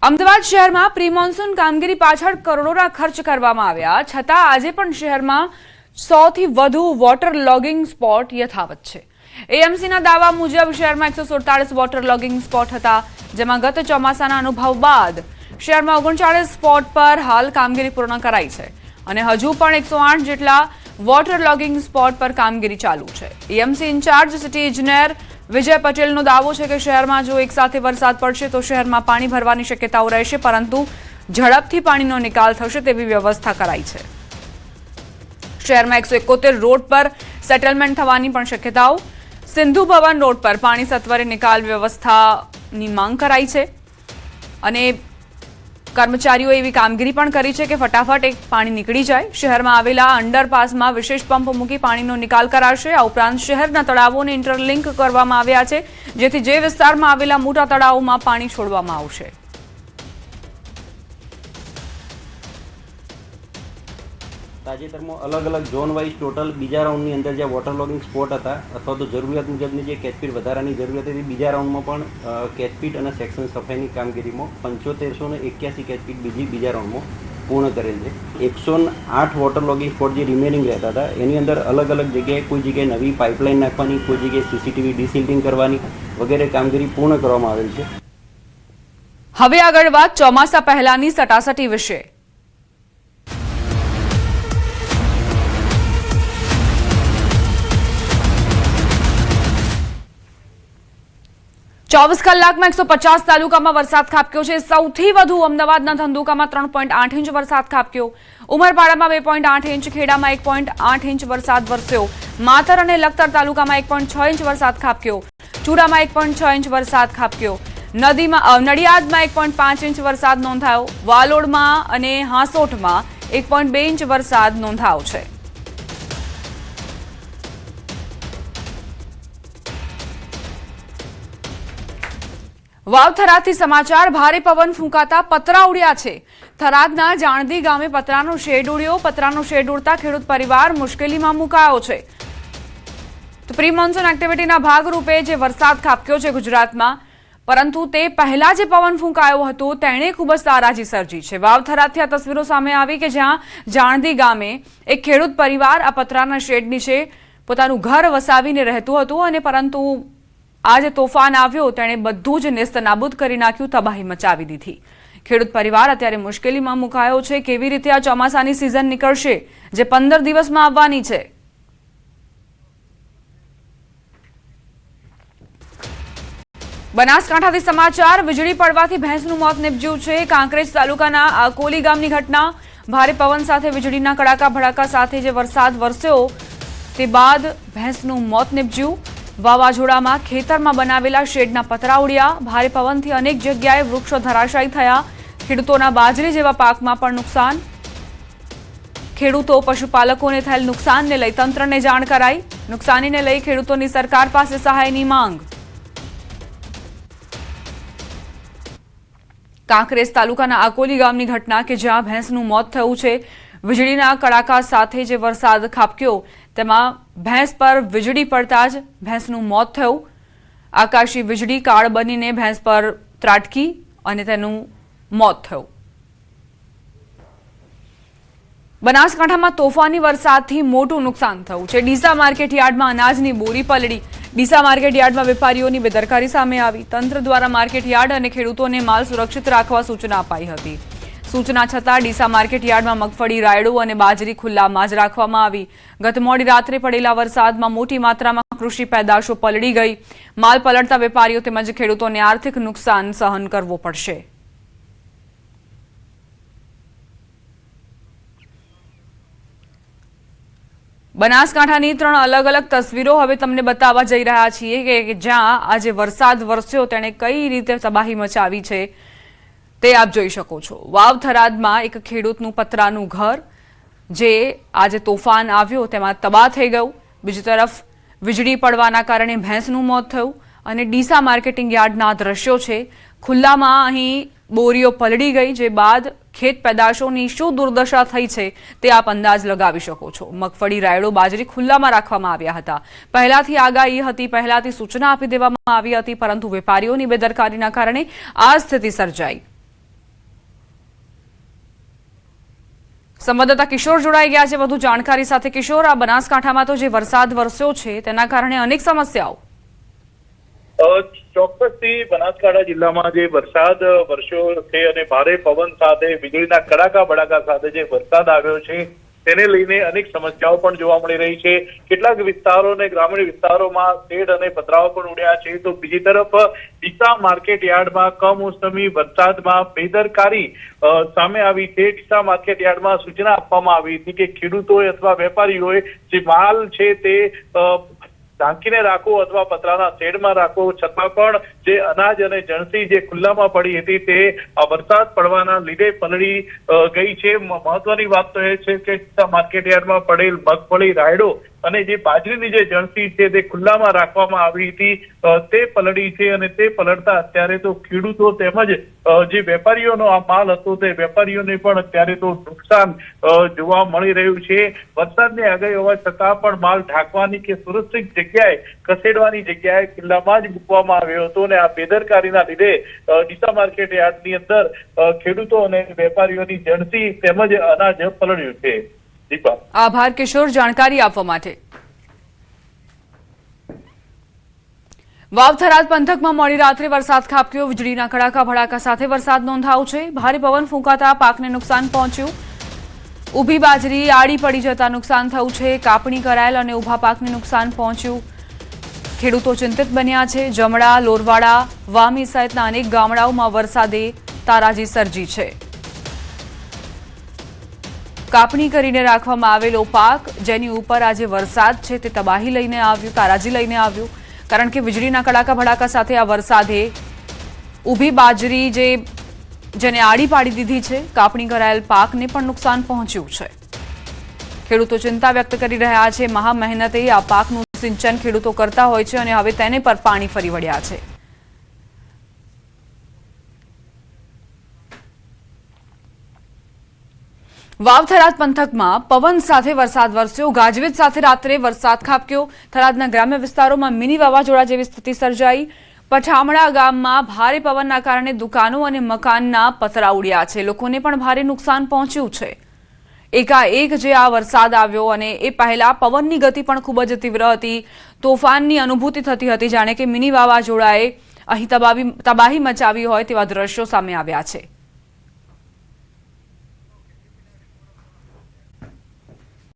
અમદાવાદ શહેરમાં pre monsoon કામગીરી પાછળ કરોડોના ખર્ચ કરવામાં આવ્યા છતાં આજે પણ શહેરમાં 100 થી વધુ વોટર લોગિંગ સ્પોટ યથાવત છે। એએમસીના દાવા મુજબ શહેરમાં 147 વોટર લોગિંગ સ્પોટ હતા, જેમાં ગત ચોમાસાના અનુભવ બાદ શહેરમાં 39 સ્પોટ પર હાલ કામગીરી પૂર્ણ કરાઈ છે અને હજુ પણ 108 જેટલા વોટર લોગિંગ સ્પોટ પર કામગીરી ચાલુ છે। એએમસી ઇન્ચાર્જ સિટી ઇજનેર વિજય પટેલનો દાવો છે કે શહેરમાં જો એકસાથે વરસાદ પડશે તો શહેરમાં પાણી ભરવાની શક્યતાઓ રહેશે, પરંતુ ઝડપથી પાણીનો નિકાલ થશે તેવી વ્યવસ્થા કરાઈ છે। શહેરમાં 171 રોડ પર સેટલમેન્ટ થવાની પણ શક્યતાઓ। સિંધુ ભવન રોડ પર પાણી સત્વરે નિકાલ વ્યવસ્થાની માંગ કરાઈ છે અને કર્મચારીઓએ એવી કામગીરી પણ કરી છે કે ફટાફટ એક પાણી નીકળી જાય। શહેરમાં આવેલા અંડરપાસમાં વિશેષ પંપ મૂકી પાણીનો નિકાલ કરાશે। આ ઉપરાંત શહેરના તળાવોને ઇન્ટરલિંક કરવામાં આવ્યા છે, જેથી જે વિસ્તારમાં આવેલા મોટા તળાવોમાં પાણી છોડવામાં આવશે। તાજેતરમાં અલગ અલગ ઝોન વાઇઝ ટોટલ બીજા રાઉન્ડની અંદર જે વોટર લોગિંગ સ્પોટ હતા અથવા તો જરૂરિયાત મુજબની જે કેચપીટ વધારાની જરૂરિયાત હતી, બીજા રાઉન્ડમાં પણ કેચપીટ અને સેક્શન સફાઈની કામગીરીમાં 7581 કેચપીટ બીજા રાઉન્ડમાં પૂર્ણ કરેલ છે। 108 વોટર લોગિંગ સ્પોટ જે રિમેનિંગ રહેતા હતા એની અંદર અલગ અલગ જગ્યાએ કોઈ જગ્યાએ નવી પાઇપલાઇન નાખવાની, કોઈ જગ્યાએ સીસીટીવી ડિસિલ્ટિંગ કરવાની વગેરે કામગીરી પૂર્ણ કરવામાં આવેલ છે। હવે આગળ વાત ચોમાસા પહેલાની સટાસટી વિશે। 24 કલાકમાં 150 તાલુકામાં વરસાદ ખાબક્યો છે। સૌથી વધુ અમદાવાદના ધંધુકામાં 3.8 ઇંચ વરસાદ ખાબક્યો। ઉમરપાડામાં 2.8 ઇંચ, ખેડામાં 1.8 ઇંચ વરસાદ વરસ્યો। માતર અને લખતર તાલુકામાં 1.6 ઇંચ વરસાદ ખાબક્યો। ચુડામાં 1.6 ઇંચ વરસાદ ખાબક્યો। નડિયાદમાં 1.5 ઇંચ વરસાદ નોંધાયો। વાલોડમાં અને હાંસોટમાં 1.2 ઇંચ વરસાદ નોંધાયો છે। વાવ થરાદથી સમાચાર। ભારે પવન ફૂંકાતા પતરા ઉડ્યા છે। થરાદના જાણદી ગામે પતરાનો શેડ ઉડ્યો। પતરાનો શેડ ઉડતા ખેડૂત પરિવાર મુશ્કેલીમાં મુકાયો છે। તો પ્રી મોન્સૂન એક્ટિવિટીના ભાગરૂપે જે વરસાદ ખાબક્યો છે ગુજરાતમાં, પરંતુ તે પહેલા જે પવન ફૂંકાયો હતો તેણે ખૂબ જ તારાજી સર્જી છે। વાવ થરાદથી આ તસવીરો સામે આવી કે જ્યાં જાણદી ગામે એક ખેડૂત પરિવાર આ પતરાના શેડ નીચે પોતાનું ઘર વસાવીને રહેતું હતું અને પરંતુ આજે તોફાન આવ્યો તેણે બધું જ નેસ્તનાબૂદ કરી નાખ્યું, તબાહી મચાવી દીધી। ખેડૂત પરિવાર અત્યારે મુશ્કેલીમાં મુકાયો છે। કેવી રીતે આ ચોમાસાની સિઝન નીકળશે જે 15 દિવસમાં આવવાની છે? બનાસકાંઠાથી સમાચાર। વીજળી પડવાથી ભેંસનું મોત નીપજ્યું છે। કાંકરેજ તાલુકાના આકોલી ગામની ઘટના। ભારે પવન સાથે વીજળીના કડાકા ભડાકા સાથે જે વરસાદ વરસ્યો તે બાદ ભેંસનું મોત નીપજ્યું। વાવાઝોડામાં ખેતરમાં બનાવેલા શેડના પતરા ઉડ્યા। ભારે પવનથી અનેક જગ્યાએ વૃક્ષો ધરાશાયી થયા। ખેડૂતોના બાજરી જેવા પાકમાં પણ નુકસાન। ખેડૂતો પશુપાલકોને થયેલ નુકસાનને લઈ તંત્રને જાણ કરાઈ। નુકસાનીને લઈ ખેડૂતોની સરકાર પાસે સહાયની માંગ। કાંકરેજ તાલુકાના આકોલી ગામની ઘટના કે જ્યાં ભેંસનું મોત થયું છે। વીજળીના કડાકા સાથે જે વરસાદ ખાબક્યો તેમાં ભેંસ પર વીજળી પડતા જ ભેંસનું મોત થયું। આકાશી વીજળી કાળ બનીને ભેંસ પર ત્રાટકી અને તેનું મોત થયું। બનાસકાંઠામાં તોફાની વરસાદથી મોટું નુકસાન થયું છે। ડીસા માર્કેટ યાર્ડમાં અનાજની બોરી પલળી। ડીસા માર્કેટ યાર્ડમાં વેપારીઓની બેદરકારી સામે આવી। તંત્ર દ્વારા માર્કેટ યાર્ડ અને ખેડૂતોને માલ સુરક્ષિત રાખવા સૂચના અપાઈ હતી। સૂચના છતાં ડીસા માર્કેટ યાર્ડમાં મગફળી, રાયડો અને બાજરી ખુલ્લામાં જ રાખવામાં આવી। ગત મોડી રાત્રે પડેલા વરસાદમાં મોટી માત્રામાં કૃષિ પેદાશો પલળી ગઈ। માલ પલળતા વેપારીઓ તેમજ ખેડૂતોને આર્થિક નુકસાન સહન કરવો પડશે। બનાસકાંઠાની 3 અલગ અલગ તસવીરો હવે તમને બતાવવા જઈ રહ્યા છીએ કે જ્યાં આજે વરસાદ વરસ્યો તેણે કઈ રીતે તબાહી મચાવી છે તે આપ જોઈ શકો છો। વાવ થરાદમાં એક ખેડૂતનું પતરાનું ઘર જે આજે તોફાન આવ્યો તેમાં તબાહ થઈ ગયું। બીજી તરફ વીજળી પડવાના કારણે ભેંસનું મોત થયું અને ડીસા માર્કેટિંગ યાર્ડના દ્રશ્યો છે। ખુલ્લામાં અહીં બોરીઓ પલળી ગઈ, જે બાદ ખેત પેદાશોની શું દુર્દશા થઈ છે તે આપ અંદાજ લગાવી શકો છો। મગફળી, રાયડો, બાજરી ખુલ્લામાં રાખવામાં આવ્યા હતા। પહેલાથી આગાહી હતી, પહેલાથી સૂચના આપી દેવામાં આવી હતી, પરંતુ વેપારીઓની બેદરકારીના કારણે આ સ્થિતિ સર્જાઈ। સંવાદદાતા કિશોર જોડાઈ ગયા છે વધુ જાણકારી સાથે. કિશોર, આ બનાસકાંઠામાં તો જે વરસાદ વરસ્યો છે તેના કારણે અનેક સમસ્યાઓ. ચોક્કસથી બનાસકાંઠા જિલ્લામાં જે વરસાદ વરસ્યો છે અને ભારે પવન સાથે વીજળીના કડાકા ભડાકા સાથે જે વરસાદ આવ્યો છે તેને લઈને અનેક સમસ્યાઓ પણ જોવા મળી રહી છે. કેટલાક વિસ્તારો અને ગ્રામીણ વિસ્તારોમાં શેડ અને પતરાઓ પણ ઉડ્યા છે. તો બીજી તરફ ડીસા માર્કેટ યાર્ડમાં કમોસમી વરસાદમાં બેદરકારી સામે આવી છે. ડીસા માર્કેટ યાર્ડમાં સૂચના આપવામાં આવી હતી કે ખેડૂતોએ અથવા વેપારીઓએ જે માલ છે તે ઢાંકીને રાખો અથવા પતરાના શેડમાં રાખો, છતાં પણ જે અનાજ અને જણસી જે ખુલ્લામાં પડી હતી તે વરસાદ પડવાના લીધે પલળી ગઈ છે. મહત્વની વાત તો એ છે કે માર્કેટ યાર્ડમાં પડેલ મગફળી, રાયડો અને જે બાજરીની જે જણસી છે તે ખુલ્લામાં રાખવામાં આવી હતી તે પલળી છે અને તે પલળતા અત્યારે તો ખેડૂતો તેમજ જે વેપારીઓનો આ માલ હતો તે વેપારીઓને પણ અત્યારે તો નુકસાન જોવા મળી રહ્યું છે. વરસાદની આગાહી હોવા છતાં પણ માલ ઢાંકવાની કે સુરક્ષિત જગ્યાએ ખસેડવાની જગ્યાએ ખુલ્લામાં જ મૂકવામાં આવ્યો હતો અને આ બેદરકારીના લીધે ડીસા માર્કેટ યાર્ડની અંદર ખેડૂતો અને વેપારીઓની જણસી તેમજ અનાજ પલળ્યું છે. દીપા, આભાર કિશોર જાણકારી આપવા માટે. વાવ થરાદ પંથકમાં મોડી રાત્રે વરસાદ ખાબક્યો. વીજળીના કડાકા ભડાકા સાથે વરસાદ નોંધાયો છે. ભારે પવન ફૂંકાતા પાકને નુકસાન પહોંચ્યું. ઊભી બાજરી આડી પડી જતા નુકસાન થયું છે. કાપણી કરાયેલ અને ઊભા પાકને નુકસાન પહોંચ્યું. ખેડૂતો ચિંતિત બન્યા છે. જમડા, લોરવાડા, વામી સહિતના અનેક ગામડાઓમાં વરસાદે તારાજી સર્જી છે. કાપણી કરીને રાખવામાં આવેલો પાક જેની ઉપર આજે વરસાદ છે તે તબાહી લઈને આવ્યું, તારાજી લઈને આવ્યું. કારણ કે વીજળીના કડાકા ભડાકા સાથે આ વરસાદે ઊભી બાજરી જેને આડી પાડી દીધી છે, કાપણી કરાયેલ પાકને પણ નુકસાન પહોંચ્યું છે. ખેડૂતો ચિંતા વ્યક્ત કરી રહ્યા છે. મહા મહેનતે આ પાકનું સિંચન ખેડૂતો કરતા હોય છે અને હવે તેને પર પાણી ફરી વળ્યા છે. વાવ થરાદ પંથકમાં પવન સાથે વરસાદ વરસ્યો. ગાજવીજ સાથે રાત્રે વરસાદ ખાબક્યો. થરાદના ગ્રામ્ય વિસ્તારોમાં મિની વાવાઝોડા જેવી સ્થિતિ સર્જાઈ. પઠામણા ગામમાં ભારે પવનના કારણે દુકાનો અને મકાનના પતરા ઉડ્યા છે. લોકોને પણ ભારે નુકસાન પહોંચ્યું છે. એકાએક જે આ વરસાદ આવ્યો અને એ પહેલા પવનની ગતિ પણ ખૂબ જ તીવ્ર હતી. તોફાનની અનુભૂતિ થતી હતી, જાણે કે મિની વાવાઝોડાએ અહીં તબાહી મચાવી હોય તેવા દ્રશ્યો સામે આવ્યા છે.